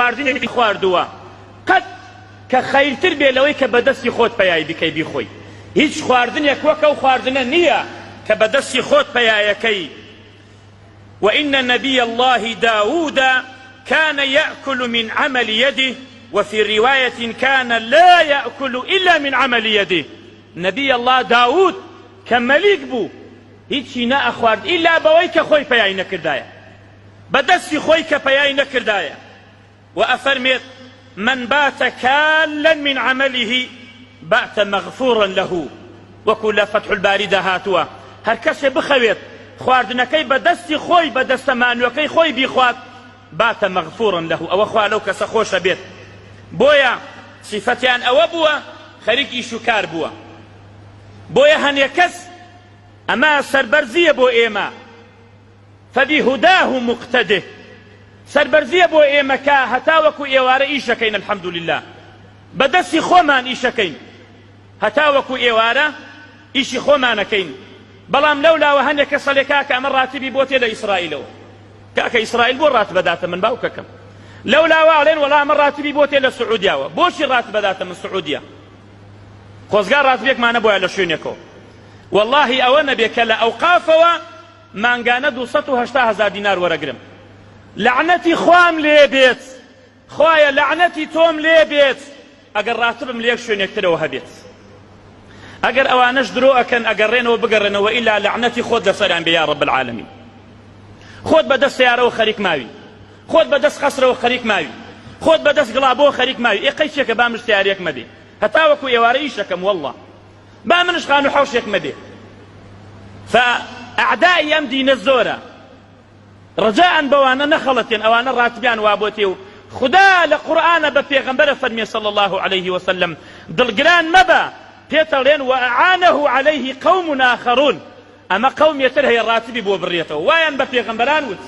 خواردنێکی خواردووە قەت کە خەیرتر بێ لەوەی کە بەدەستی خۆت پەیای بکەی بیخۆی. هیچ خواردنێک وەکە ئەو خواردنە نییە کە بەدەستی خۆت پەیایەکەی. وإن نبي الله داود كان يأكل من عمل يده وفي رواية كان لا يأكل إلا من عمل يده. نبي الله داود كمليك بو هیچی نەئەخوارد ئیلا بەوەی کە خۆی پەیای نەکردایە، بەدەستی خۆی کە پەیای نەکردایە. وأفرمت من بات كالا من عمله بات مغفورا له. وكل فتح الباري دهاتوا هر کەسێ بخەوێت خواردنەکەی بەدەستی خۆی بەدەستەمانوەکەی خۆی بیخوات بات مغفورا له، ئەوە خوا لەو کەسە خۆشە بێت. بۆیە صفەتیان ئەوە بووە خەریکی ئیش و کار بووە. بۆیە هەنێ کەس ئەمە سەربەرزیە بۆ ئێمە فبهداه مقتده، سەربەرزیە بۆ ئێمە کە هەتا وەکو ئێوارە ئیشەکەین الحەمدولله، بەدەستی خۆمان ئیشەکەین، هەتا وەکو ئێوارە ئیشی خۆمانەکەین. بەڵام لەولاوە هەندێک کەس سەڵێ کاکە ئەمە ڕاتبی بۆ تێ لە ئیسرائیلەوە، کاکە ئیسرائیل بۆ ڕات بەداتە من باوکەکەم، لەولاوە ئەڵێن وەڵا ئەمە ڕاتبی بۆ تێ لە سعودیاوە، بۆچی ڕات بەداتە من سعودیە؟ خۆزگار ڕاتبێکمانە بۆیە لە شوێنێکەوە. والله ئەوە نەبێ کە لە ئەوقافەوە مانگانە 280,000 دینار وەرەگرم. لعنەتی خوام لێ بێت، خوایە لعنەتی تۆم لێ بێت ئەگەر ڕاتبم لە یەک شوێنێکترەوە هەبێت. ئەگەر ئەوانەش درۆ ئەکەن ئەگەڕێنەوە بگەڕێنەوە ئیلا لعنەتی خۆت لەسەریان بێ یا رب العالمین. خۆت بەدەست سیارەوە خەریک ماوی، خۆت بەدەست قەسرەوە خەریک ماوی، خۆت بەدەست گڵابەوە خەریک ماوی. ئێقەیچێکە با منش سیارێک مەبێ، هەتا وەکو ئێوارە ئیشەکەم والله با منش خان و حوشێک مەبێ. فأعدائی ئەم دینە زۆرە، ڕجاء بەوانە نەخەڵەتێن ئەوانە ڕاتبیان وابۆتێ و خدا لە قورئانە بە پێغەمبەرە فەرمێ صلی الله عليه وسلم دڵگران مەبە پێتەڵێن وأعانه عليه قوم آخرون، ئەمە قەومێتر هەیە ڕاتبی بۆ بڕێتەوە، وایان بە پێغەمبەران وت.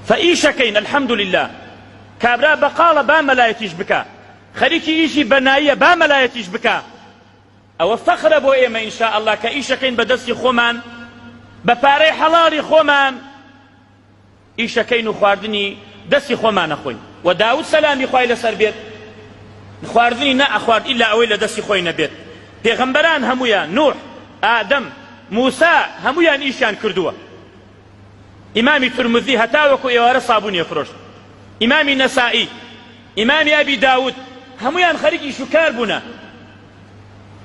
فئیشەکەین الحەمدولله، کابرا بەقاڵە با مەلایەتیش بکە، خەریکی ئیشی بەناییە با مەلایەتیش بکە. ئەوە فەخرە بۆ ئێمە ئینشاء الله کە ئیشەکەین بەدەستی خۆمان بە پارەی حەڵاڵی خۆمان ئیشەکەین و خواردنی دەستی خۆمان نەخۆین. و داود سەلامی خوای لەسەر بێت خواردنی نەئەخوارد ئیلا ئەوەی لە دەستی خۆی نەبێت. پێغەمبەران هەمویان نوح، ئادەم، موسا هەمویان ئیشیان کردووە. ئیمامی تورموزی هەتا وەکو ئێوارە سابوونی فرۆشت، ئیمامی نەسائی، ئیمامی ئەبی داود هەمویان خەریکی ئیش و کار بوونە.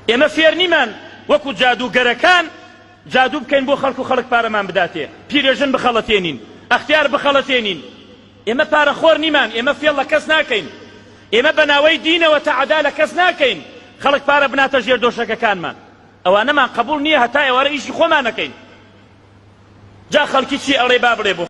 ئێمە فێر نیمان وەکو جادوگەرەکان جادو بکەین بۆ خەڵک و خەڵک پارەمان بداتێ، پیرێژن بخەڵەتێنین، ئەختیار بخەڵەتێنین. ئێمە پارەخۆر نیمان، ئێمە فێڵ لە کەس ناکەین، ئێمە بەناوەی دینەوە تەعەدا لە کەس ناکەین، خەڵک پارە بناتە ژێر دۆشەکەکانمان. ئەوانەمان قبول نییە هەتا ئێوارە ئیشی خۆمان نەکەین. جا خەڵکی چی ئەڵێ با بڵێ بۆ